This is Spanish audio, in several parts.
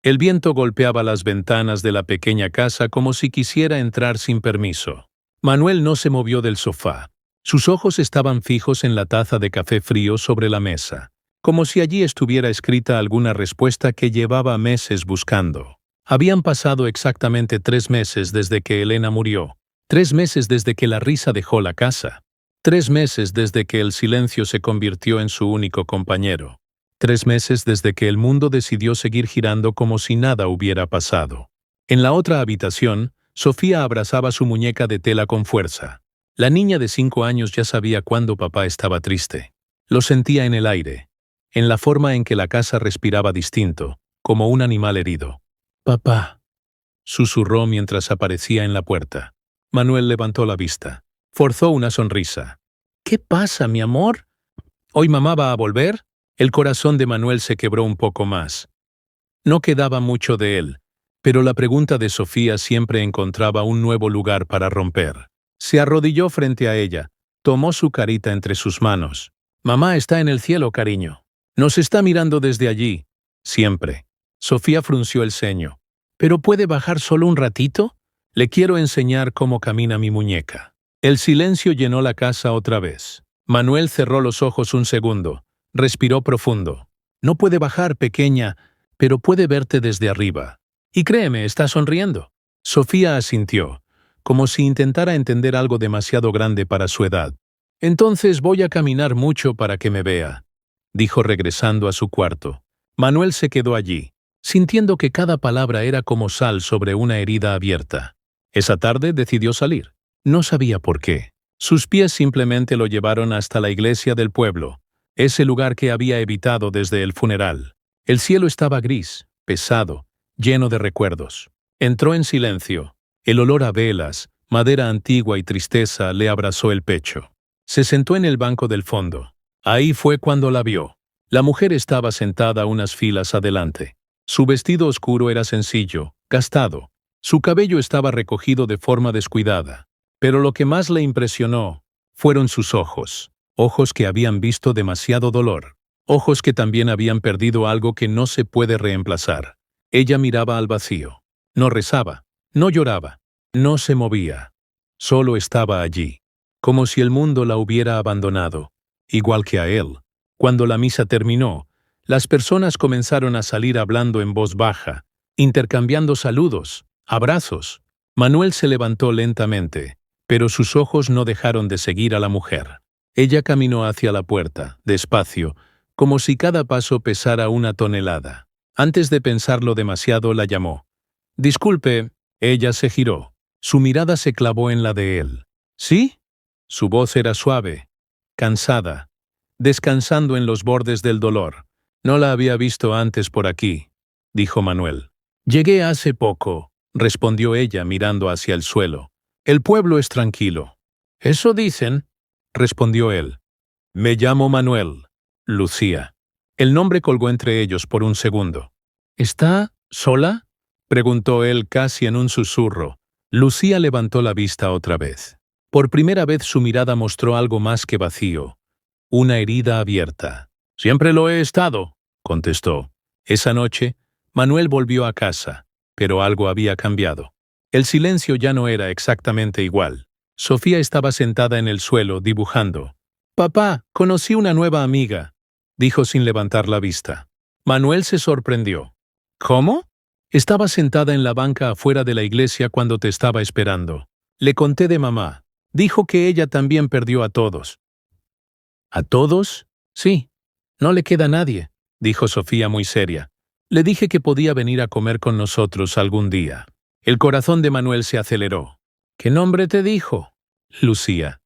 El viento golpeaba las ventanas de la pequeña casa como si quisiera entrar sin permiso. Manuel no se movió del sofá. Sus ojos estaban fijos en la taza de café frío sobre la mesa, como si allí estuviera escrita alguna respuesta que llevaba meses buscando. Habían pasado exactamente 3 meses desde que Elena murió, 3 meses desde que la risa dejó la casa, 3 meses desde que el silencio se convirtió en su único compañero, 3 meses desde que el mundo decidió seguir girando como si nada hubiera pasado. En la otra habitación, Sofía abrazaba su muñeca de tela con fuerza. La niña de 5 años ya sabía cuándo papá estaba triste. Lo sentía en el aire, en la forma en que la casa respiraba distinto, como un animal herido. «Papá», susurró mientras aparecía en la puerta. Manuel levantó la vista. Forzó una sonrisa. «¿Qué pasa, mi amor? ¿Hoy mamá va a volver?» El corazón de Manuel se quebró un poco más. No quedaba mucho de él, pero la pregunta de Sofía siempre encontraba un nuevo lugar para romper. Se arrodilló frente a ella, tomó su carita entre sus manos. «Mamá está en el cielo, cariño. Nos está mirando desde allí. Siempre». Sofía frunció el ceño. «¿Pero puede bajar solo un ratito? Le quiero enseñar cómo camina mi muñeca». El silencio llenó la casa otra vez. Manuel cerró los ojos un segundo. Respiró profundo. «No puede bajar, pequeña, pero puede verte desde arriba. Y créeme, está sonriendo». Sofía asintió, como si intentara entender algo demasiado grande para su edad. «Entonces voy a caminar mucho para que me vea», dijo regresando a su cuarto. Manuel se quedó allí, sintiendo que cada palabra era como sal sobre una herida abierta. Esa tarde decidió salir. No sabía por qué. Sus pies simplemente lo llevaron hasta la iglesia del pueblo, ese lugar que había evitado desde el funeral. El cielo estaba gris, pesado, lleno de recuerdos. Entró en silencio. El olor a velas, madera antigua y tristeza le abrazó el pecho. Se sentó en el banco del fondo. Ahí fue cuando la vio. La mujer estaba sentada unas filas adelante. Su vestido oscuro era sencillo, gastado. Su cabello estaba recogido de forma descuidada. Pero lo que más le impresionó fueron sus ojos. Ojos que habían visto demasiado dolor. Ojos que también habían perdido algo que no se puede reemplazar. Ella miraba al vacío. No rezaba, no lloraba, no se movía. Solo estaba allí, como si el mundo la hubiera abandonado, igual que a él. Cuando la misa terminó, las personas comenzaron a salir hablando en voz baja, intercambiando saludos, abrazos. Manuel se levantó lentamente, pero sus ojos no dejaron de seguir a la mujer. Ella caminó hacia la puerta, despacio, como si cada paso pesara una tonelada. Antes de pensarlo demasiado, la llamó. «Disculpe». Ella se giró. Su mirada se clavó en la de él. «¿Sí?» Su voz era suave, cansada, descansando en los bordes del dolor. «No la había visto antes por aquí», dijo Manuel. «Llegué hace poco», respondió ella mirando hacia el suelo. «El pueblo es tranquilo». «Eso dicen», respondió él. «Me llamo Manuel». Lucía. El nombre colgó entre ellos por un segundo. «¿Está sola?», preguntó él casi en un susurro. Lucía levantó la vista otra vez. Por primera vez su mirada mostró algo más que vacío. Una herida abierta. «Siempre lo he estado», contestó. Esa noche, Manuel volvió a casa, pero algo había cambiado. El silencio ya no era exactamente igual. Sofía estaba sentada en el suelo, dibujando. «Papá, conocí una nueva amiga», dijo sin levantar la vista. Manuel se sorprendió. «¿Cómo?» «Estaba sentada en la banca afuera de la iglesia cuando te estaba esperando. Le conté de mamá. Dijo que ella también perdió a todos». «¿A todos?» «Sí. No le queda nadie», dijo Sofía muy seria. «Le dije que podía venir a comer con nosotros algún día». El corazón de Manuel se aceleró. «¿Qué nombre te dijo?» «Lucía».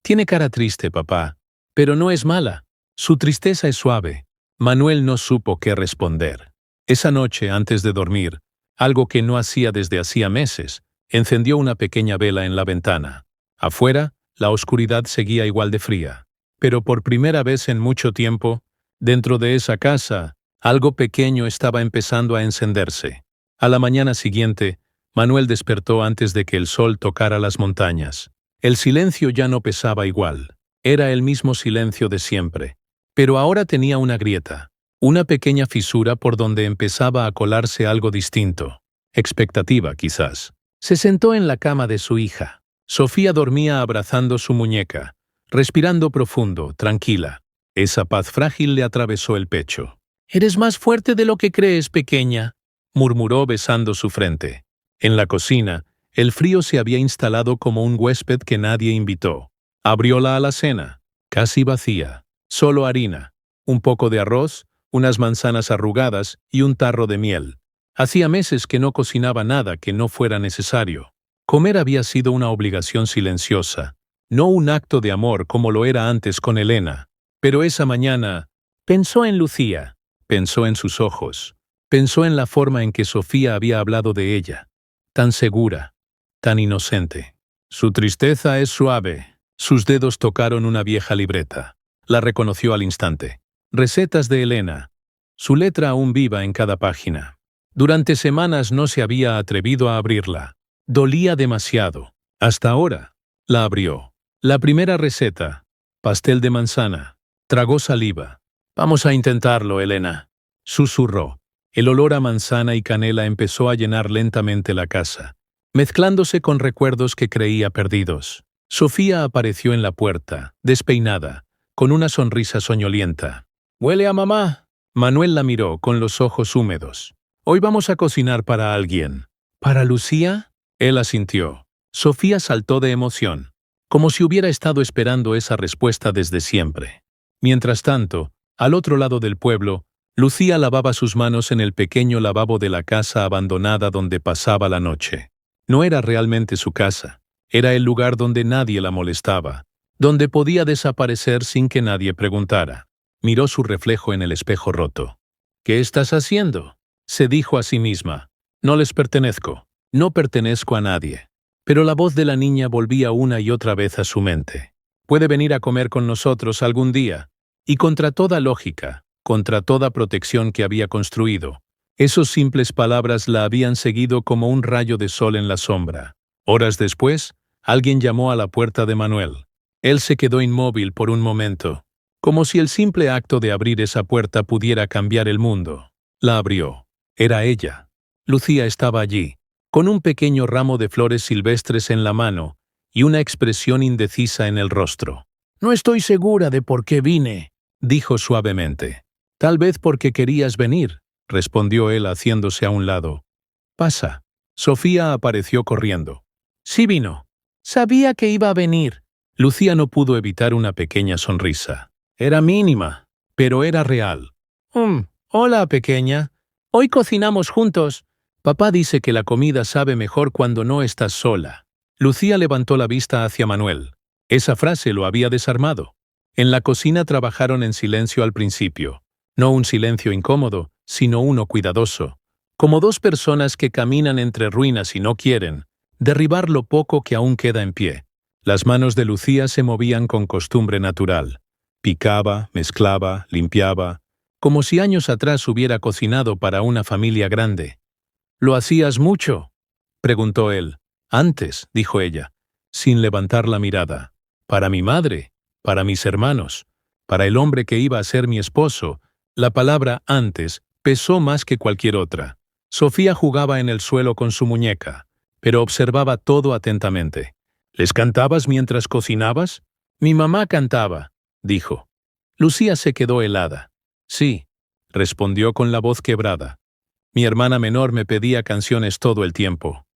«Tiene cara triste, papá, pero no es mala. Su tristeza es suave». Manuel no supo qué responder. Esa noche, antes de dormir, algo que no hacía desde hacía meses, encendió una pequeña vela en la ventana. Afuera, la oscuridad seguía igual de fría. Pero por primera vez en mucho tiempo, dentro de esa casa, algo pequeño estaba empezando a encenderse. A la mañana siguiente, Manuel despertó antes de que el sol tocara las montañas. El silencio ya no pesaba igual. Era el mismo silencio de siempre. Pero ahora tenía una grieta. Una pequeña fisura por donde empezaba a colarse algo distinto. Expectativa, quizás. Se sentó en la cama de su hija. Sofía dormía abrazando su muñeca, respirando profundo, tranquila. Esa paz frágil le atravesó el pecho. «Eres más fuerte de lo que crees, pequeña», murmuró besando su frente. En la cocina, el frío se había instalado como un huésped que nadie invitó. Abrió la alacena, casi vacía, solo harina, un poco de arroz, unas manzanas arrugadas y un tarro de miel. Hacía meses que no cocinaba nada que no fuera necesario. Comer había sido una obligación silenciosa, no un acto de amor como lo era antes con Elena. Pero esa mañana pensó en Lucía, pensó en sus ojos, pensó en la forma en que Sofía había hablado de ella, tan segura, tan inocente. Su tristeza es suave. Sus dedos tocaron una vieja libreta. La reconoció al instante. Recetas de Elena. Su letra aún viva en cada página. Durante semanas no se había atrevido a abrirla. Dolía demasiado. Hasta ahora. La abrió. La primera receta. Pastel de manzana. Tragó saliva. «Vamos a intentarlo, Elena», susurró. El olor a manzana y canela empezó a llenar lentamente la casa, mezclándose con recuerdos que creía perdidos. Sofía apareció en la puerta, despeinada, con una sonrisa soñolienta. «¿Huele a mamá?» Manuel la miró con los ojos húmedos. «Hoy vamos a cocinar para alguien». «¿Para Lucía?» Él asintió. Sofía saltó de emoción, como si hubiera estado esperando esa respuesta desde siempre. Mientras tanto, al otro lado del pueblo, Lucía lavaba sus manos en el pequeño lavabo de la casa abandonada donde pasaba la noche. No era realmente su casa, era el lugar donde nadie la molestaba, donde podía desaparecer sin que nadie preguntara. Miró su reflejo en el espejo roto. «¿Qué estás haciendo?», se dijo a sí misma. «No les pertenezco, no pertenezco a nadie». Pero la voz de la niña volvía una y otra vez a su mente. «Puede venir a comer con nosotros algún día». Y contra toda lógica, contra toda protección que había construido, esas simples palabras la habían seguido como un rayo de sol en la sombra. Horas después, alguien llamó a la puerta de Manuel. Él se quedó inmóvil por un momento, como si el simple acto de abrir esa puerta pudiera cambiar el mundo. La abrió. Era ella. Lucía estaba allí, con un pequeño ramo de flores silvestres en la mano y una expresión indecisa en el rostro. «No estoy segura de por qué vine», dijo suavemente. «Tal vez porque querías venir», respondió él haciéndose a un lado. «Pasa». Sofía apareció corriendo. «Sí vino. Sabía que iba a venir». Lucía no pudo evitar una pequeña sonrisa. Era mínima, pero era real. Hola, pequeña. Hoy cocinamos juntos. Papá dice que la comida sabe mejor cuando no estás sola». Lucía levantó la vista hacia Manuel. Esa frase lo había desarmado. En la cocina trabajaron en silencio al principio. No un silencio incómodo, sino uno cuidadoso. Como dos personas que caminan entre ruinas y no quieren derribar lo poco que aún queda en pie. Las manos de Lucía se movían con costumbre natural. Picaba, mezclaba, limpiaba, como si años atrás hubiera cocinado para una familia grande. «¿Lo hacías mucho?», preguntó él. «Antes», dijo ella, sin levantar la mirada. «Para mi madre, para mis hermanos, para el hombre que iba a ser mi esposo». La palabra «antes» pesó más que cualquier otra. Sofía jugaba en el suelo con su muñeca, pero observaba todo atentamente. «¿Les cantabas mientras cocinabas?» «Mi mamá cantaba», dijo. Lucía se quedó helada. «Sí», respondió con la voz quebrada. «Mi hermana menor me pedía canciones todo el tiempo».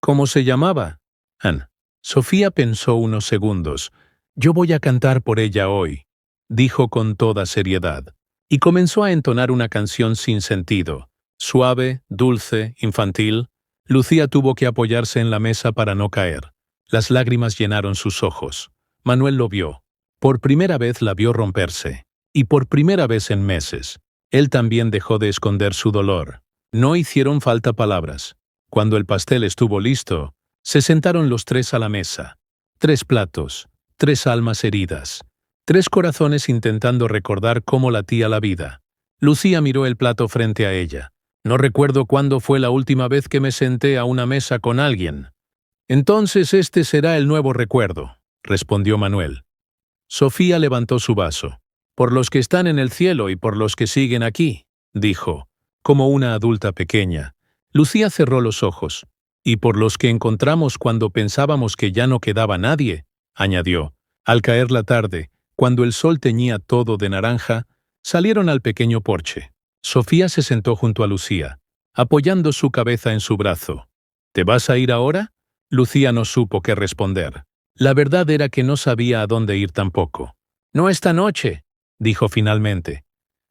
«¿Cómo se llamaba?» «Ann». Sofía pensó unos segundos. «Yo voy a cantar por ella hoy», dijo con toda seriedad, y comenzó a entonar una canción sin sentido, suave, dulce, infantil. Lucía tuvo que apoyarse en la mesa para no caer. Las lágrimas llenaron sus ojos. Manuel lo vio. Por primera vez la vio romperse. Y por primera vez en meses. Él también dejó de esconder su dolor. No hicieron falta palabras. Cuando el pastel estuvo listo, se sentaron los tres a la mesa. 3 platos, 3 almas heridas, 3 corazones intentando recordar cómo latía la vida. Lucía miró el plato frente a ella. «No recuerdo cuándo fue la última vez que me senté a una mesa con alguien». «Entonces este será el nuevo recuerdo», respondió Manuel. Sofía levantó su vaso. Por los que están en el cielo y por los que siguen aquí, dijo, como una adulta pequeña. Lucía cerró los ojos. Y por los que encontramos cuando pensábamos que ya no quedaba nadie, añadió. Al caer la tarde, cuando el sol teñía todo de naranja, salieron al pequeño porche. Sofía se sentó junto a Lucía, apoyando su cabeza en su brazo. ¿Te vas a ir ahora? Lucía no supo qué responder. La verdad era que no sabía a dónde ir tampoco. No esta noche, dijo finalmente.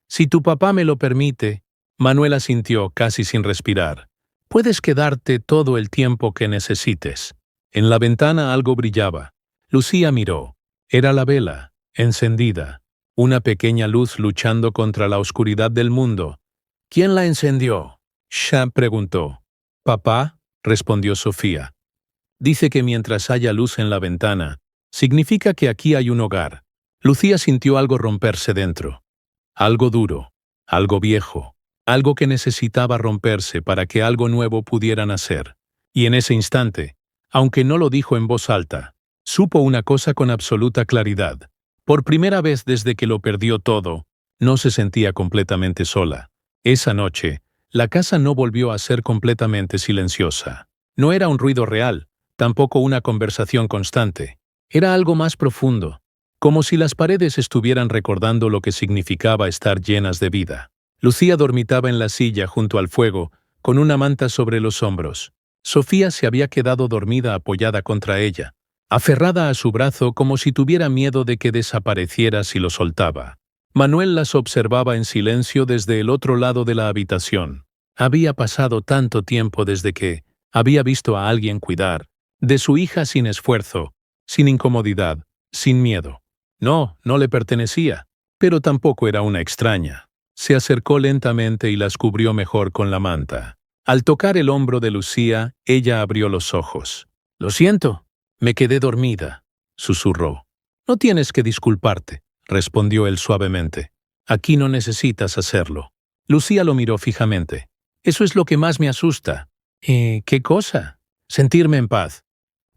Si tu papá me lo permite. Manuel asintió casi sin respirar. Puedes quedarte todo el tiempo que necesites. En la ventana algo brillaba. Lucía miró. Era la vela, encendida. Una pequeña luz luchando contra la oscuridad del mundo. ¿Quién la encendió? Shah preguntó. Papá, respondió Sofía. Dice que mientras haya luz en la ventana, significa que aquí hay un hogar. Lucía sintió algo romperse dentro. Algo duro, algo viejo, algo que necesitaba romperse para que algo nuevo pudiera nacer. Y en ese instante, aunque no lo dijo en voz alta, supo una cosa con absoluta claridad. Por primera vez desde que lo perdió todo, no se sentía completamente sola. Esa noche, la casa no volvió a ser completamente silenciosa. No era un ruido real, tampoco una conversación constante. Era algo más profundo, como si las paredes estuvieran recordando lo que significaba estar llenas de vida. Lucía dormitaba en la silla junto al fuego, con una manta sobre los hombros. Sofía se había quedado dormida apoyada contra ella, aferrada a su brazo como si tuviera miedo de que desapareciera si lo soltaba. Manuel las observaba en silencio desde el otro lado de la habitación. Había pasado tanto tiempo desde que había visto a alguien cuidar de su hija sin esfuerzo, sin incomodidad, sin miedo. No le pertenecía, pero tampoco era una extraña. Se acercó lentamente y las cubrió mejor con la manta. Al tocar el hombro de Lucía, ella abrió los ojos. «Lo siento, me quedé dormida», susurró. «No tienes que disculparte», respondió él suavemente. «Aquí no necesitas hacerlo». Lucía lo miró fijamente. «Eso es lo que más me asusta». ¿Qué cosa?» «Sentirme en paz.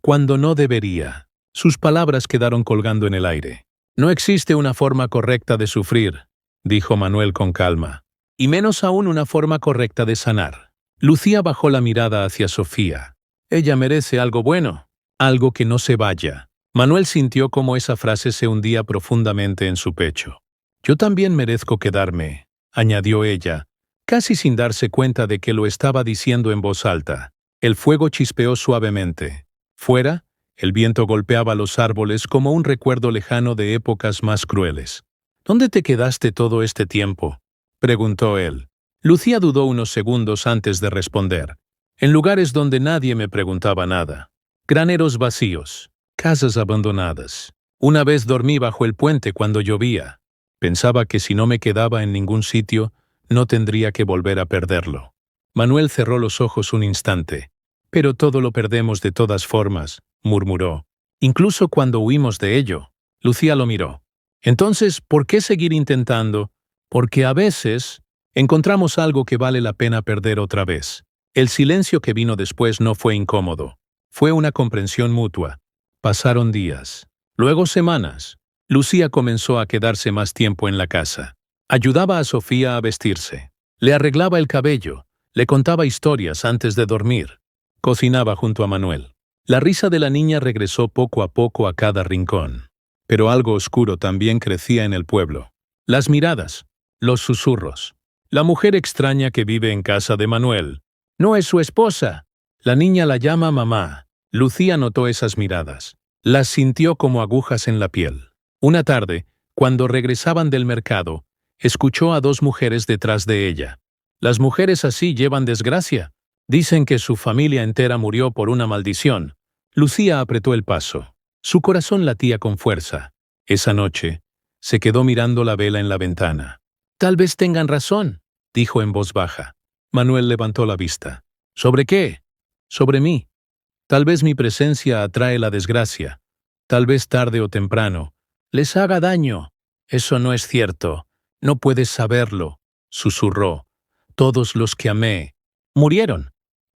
Cuando no debería». Sus palabras quedaron colgando en el aire. «No existe una forma correcta de sufrir», dijo Manuel con calma, «y menos aún una forma correcta de sanar». Lucía bajó la mirada hacia Sofía. «Ella merece algo bueno, algo que no se vaya». Manuel sintió cómo esa frase se hundía profundamente en su pecho. «Yo también merezco quedarme», añadió ella, casi sin darse cuenta de que lo estaba diciendo en voz alta. El fuego chispeó suavemente. Fuera, el viento golpeaba los árboles como un recuerdo lejano de épocas más crueles. «¿Dónde te quedaste todo este tiempo?», preguntó él. Lucía dudó unos segundos antes de responder. «En lugares donde nadie me preguntaba nada. Graneros vacíos, casas abandonadas. Una vez dormí bajo el puente cuando llovía. Pensaba que si no me quedaba en ningún sitio, no tendría que volver a perderlo». Manuel cerró los ojos un instante. «Pero todo lo perdemos de todas formas», murmuró. «Incluso cuando huimos de ello». Lucía lo miró. «Entonces, ¿por qué seguir intentando? Porque a veces encontramos algo que vale la pena perder otra vez». El silencio que vino después no fue incómodo. Fue una comprensión mutua. Pasaron días. Luego semanas. Lucía comenzó a quedarse más tiempo en la casa. Ayudaba a Sofía a vestirse. Le arreglaba el cabello. Le contaba historias antes de dormir. Cocinaba junto a Manuel. La risa de la niña regresó poco a poco a cada rincón. Pero algo oscuro también crecía en el pueblo. Las miradas, los susurros. La mujer extraña que vive en casa de Manuel. No es su esposa. La niña la llama mamá. Lucía notó esas miradas. Las sintió como agujas en la piel. Una tarde, cuando regresaban del mercado, escuchó a dos mujeres detrás de ella. «Las mujeres así llevan desgracia. Dicen que su familia entera murió por una maldición». Lucía apretó el paso. Su corazón latía con fuerza. Esa noche, se quedó mirando la vela en la ventana. «Tal vez tengan razón», dijo en voz baja. Manuel levantó la vista. «¿Sobre qué?» «Sobre mí. Tal vez mi presencia atrae la desgracia. Tal vez tarde o temprano les haga daño». «Eso no es cierto. No puedes saberlo», susurró. «Todos los que amé murieron».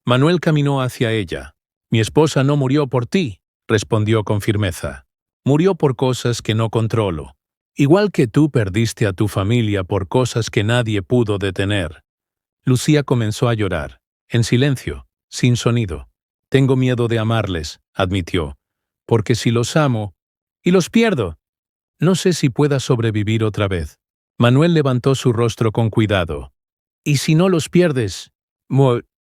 Manuel caminó hacia ella. «Mi esposa no murió por ti», respondió con firmeza. «Murió por cosas que no controlo. Igual que tú perdiste a tu familia por cosas que nadie pudo detener. Lucía comenzó a llorar, en silencio, sin sonido. Tengo miedo de amarles, admitió, porque si los amo, y los pierdo, no sé si pueda sobrevivir otra vez. Manuel levantó su rostro con cuidado. ¿Y si no los pierdes?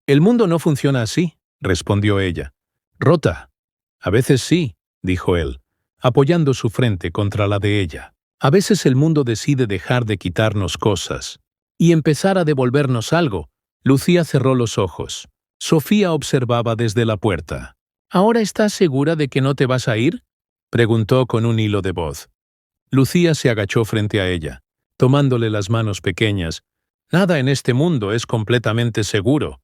El mundo no funciona así, respondió ella. Rota. A veces sí, dijo él, apoyando su frente contra la de ella. A veces el mundo decide dejar de quitarnos cosas y empezar a devolvernos algo. Lucía cerró los ojos. Sofía observaba desde la puerta. ¿Ahora estás segura de que no te vas a ir?, preguntó con un hilo de voz. Lucía se agachó frente a ella, tomándole las manos pequeñas. Nada en este mundo es completamente seguro,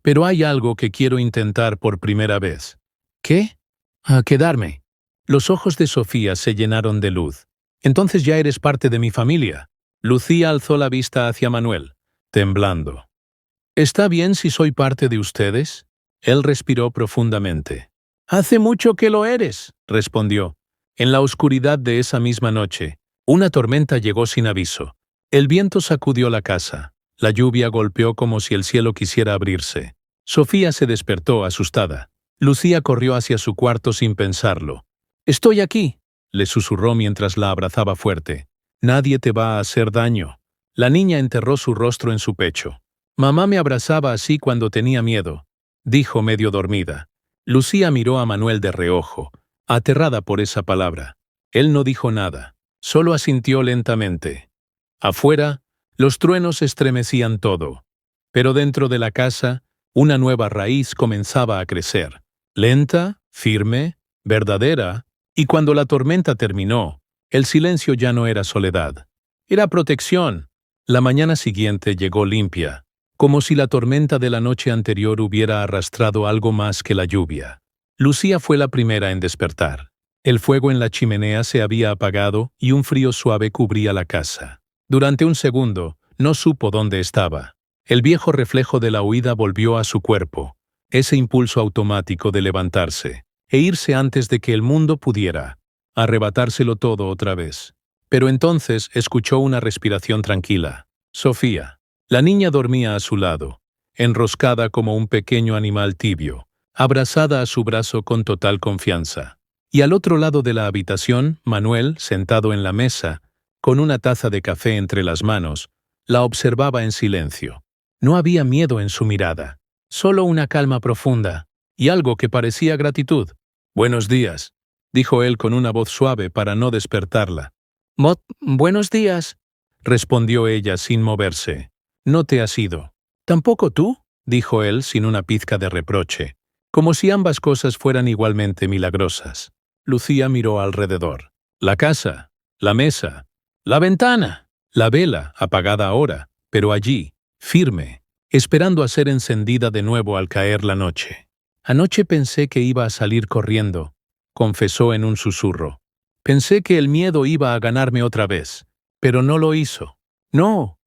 pero hay algo que quiero intentar por primera vez. ¿Qué? A quedarme. Los ojos de Sofía se llenaron de luz. Entonces ya eres parte de mi familia. Lucía alzó la vista hacia Manuel, temblando. ¿Está bien si soy parte de ustedes? Él respiró profundamente. Hace mucho que lo eres, respondió. En la oscuridad de esa misma noche, una tormenta llegó sin aviso. El viento sacudió la casa. La lluvia golpeó como si el cielo quisiera abrirse. Sofía se despertó asustada. Lucía corrió hacia su cuarto sin pensarlo. «Estoy aquí», le susurró mientras la abrazaba fuerte. «Nadie te va a hacer daño». La niña enterró su rostro en su pecho. «Mamá me abrazaba así cuando tenía miedo», dijo medio dormida. Lucía miró a Manuel de reojo, aterrada por esa palabra. Él no dijo nada, solo asintió lentamente. Afuera, los truenos estremecían todo. Pero dentro de la casa, una nueva raíz comenzaba a crecer. Lenta, firme, verdadera, y cuando la tormenta terminó, el silencio ya no era soledad. Era protección. La mañana siguiente llegó limpia, como si la tormenta de la noche anterior hubiera arrastrado algo más que la lluvia. Lucía fue la primera en despertar. El fuego en la chimenea se había apagado y un frío suave cubría la casa. Durante un segundo, no supo dónde estaba. El viejo reflejo de la huida volvió a su cuerpo, ese impulso automático de levantarse e irse antes de que el mundo pudiera arrebatárselo todo otra vez. Pero entonces escuchó una respiración tranquila. Sofía. La niña dormía a su lado, enroscada como un pequeño animal tibio, abrazada a su brazo con total confianza. Y al otro lado de la habitación, Manuel, sentado en la mesa, con una taza de café entre las manos, la observaba en silencio. No había miedo en su mirada, solo una calma profunda, y algo que parecía gratitud. «Buenos días», dijo él con una voz suave para no despertarla. «Buenos días», respondió ella sin moverse. «No te has ido». «¿Tampoco tú?», dijo él sin una pizca de reproche, como si ambas cosas fueran igualmente milagrosas. Lucía miró alrededor. La casa, la mesa, la ventana, la vela, apagada ahora, pero allí, firme, esperando a ser encendida de nuevo al caer la noche. «Anoche pensé que iba a salir corriendo», confesó en un susurro. «Pensé que el miedo iba a ganarme otra vez, pero no lo hizo». «No»,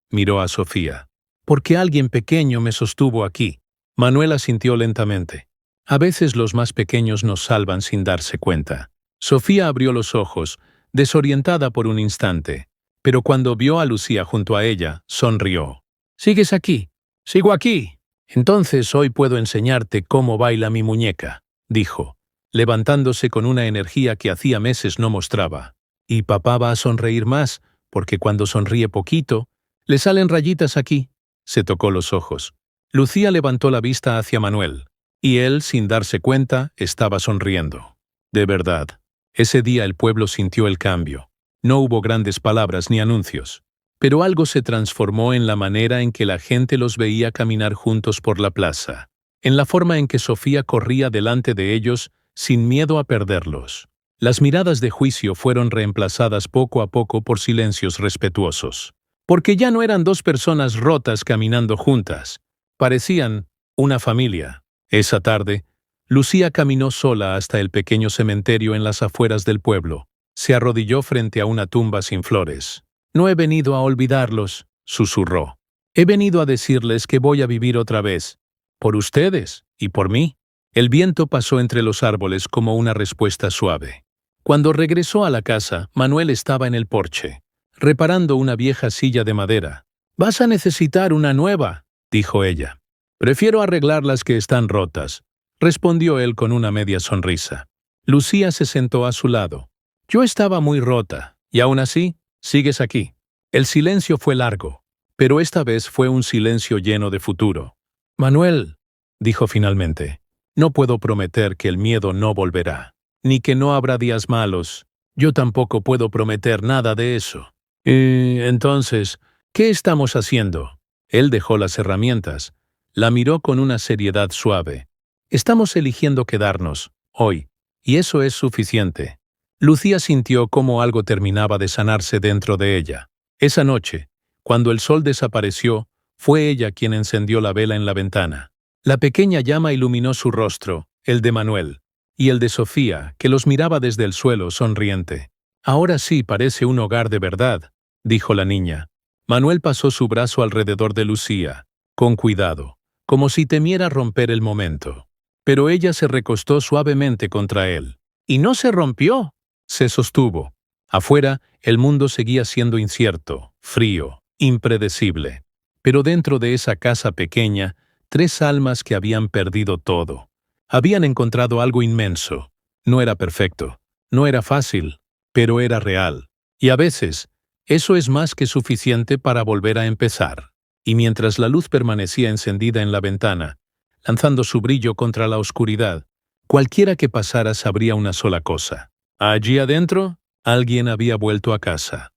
miró a Sofía, «porque alguien pequeño me sostuvo aquí». Manuel asintió lentamente. A veces los más pequeños nos salvan sin darse cuenta. Sofía abrió los ojos, desorientada por un instante, pero cuando vio a Lucía junto a ella, sonrió. «¿Sigues aquí?» «Sigo aquí». «Entonces hoy puedo enseñarte cómo baila mi muñeca», dijo, levantándose con una energía que hacía meses no mostraba. «Y papá va a sonreír más, porque cuando sonríe poquito, le salen rayitas aquí». Se tocó los ojos. Lucía levantó la vista hacia Manuel, y él, sin darse cuenta, estaba sonriendo. De verdad, ese día el pueblo sintió el cambio. No hubo grandes palabras ni anuncios, pero algo se transformó en la manera en que la gente los veía caminar juntos por la plaza, en la forma en que Sofía corría delante de ellos sin miedo a perderlos. Las miradas de juicio fueron reemplazadas poco a poco por silencios respetuosos, porque ya no eran dos personas rotas caminando juntas, parecían una familia. Esa tarde, Lucía caminó sola hasta el pequeño cementerio en las afueras del pueblo. Se arrodilló frente a una tumba sin flores. «No he venido a olvidarlos», susurró. «He venido a decirles que voy a vivir otra vez. Por ustedes y por mí». El viento pasó entre los árboles como una respuesta suave. Cuando regresó a la casa, Manuel estaba en el porche, reparando una vieja silla de madera. «Vas a necesitar una nueva», dijo ella. «Prefiero arreglar las que están rotas», respondió él con una media sonrisa. Lucía se sentó a su lado. «Yo estaba muy rota, y aún así, sigues aquí». El silencio fue largo, pero esta vez fue un silencio lleno de futuro. «Manuel», dijo finalmente, «no puedo prometer que el miedo no volverá, ni que no habrá días malos. Yo tampoco puedo prometer nada de eso». Entonces, ¿qué estamos haciendo? Él dejó las herramientas. La miró con una seriedad suave. «Estamos eligiendo quedarnos, hoy, y eso es suficiente». Lucía sintió cómo algo terminaba de sanarse dentro de ella. Esa noche, cuando el sol desapareció, fue ella quien encendió la vela en la ventana. La pequeña llama iluminó su rostro, el de Manuel, y el de Sofía, que los miraba desde el suelo, sonriente. «Ahora sí parece un hogar de verdad», dijo la niña. Manuel pasó su brazo alrededor de Lucía, con cuidado, como si temiera romper el momento. Pero ella se recostó suavemente contra él. «¿Y no se rompió?», se sostuvo. Afuera, el mundo seguía siendo incierto, frío, impredecible. Pero dentro de esa casa pequeña, 3 almas que habían perdido todo. Habían encontrado algo inmenso. No era perfecto, no era fácil, pero era real. Y a veces, eso es más que suficiente para volver a empezar. Y mientras la luz permanecía encendida en la ventana, lanzando su brillo contra la oscuridad, cualquiera que pasara sabría una sola cosa. Allí adentro, alguien había vuelto a casa.